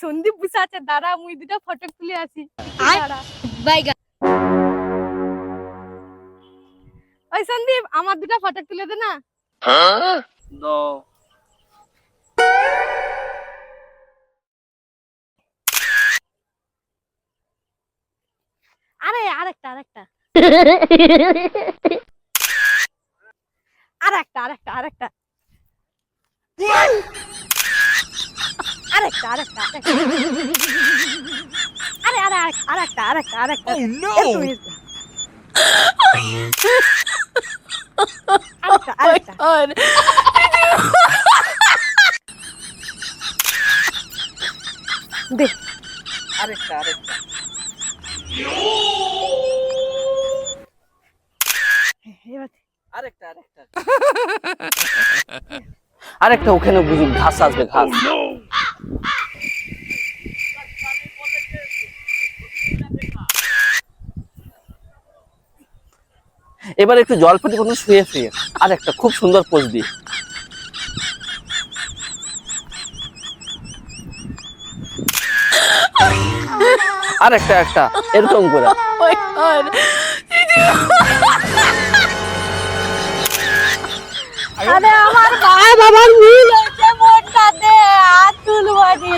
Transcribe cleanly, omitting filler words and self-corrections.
সন্দীপ বসে আছে, দাঁড়া মুই দুটা ফটো তুলে আসি। ওই সন্দীপ, আমার দুটা ফটো তুলে দে না। আরে আরেকটা আরেকটা আরেকটা আরেকটা আরেকটা আরেকটা আরেকটা আরে আরে আরেকটা আরেকটা আরেকটা আরেকটা দে আরেকটা আরেকটা আরেকটা আরেকটা আরেকটা ওখানে বুঝি ঘাস আসবে ঘাস। এবার একটু জল ফুটি কোনো শুয়ে শুয়ে আর একটা খুব সুন্দর পোজ দিয়ে আর একটা একটা এরকম করে আরে আমার ভাই বাবার মিল হয়েছে, মনটা দে আতুল বাড়ি।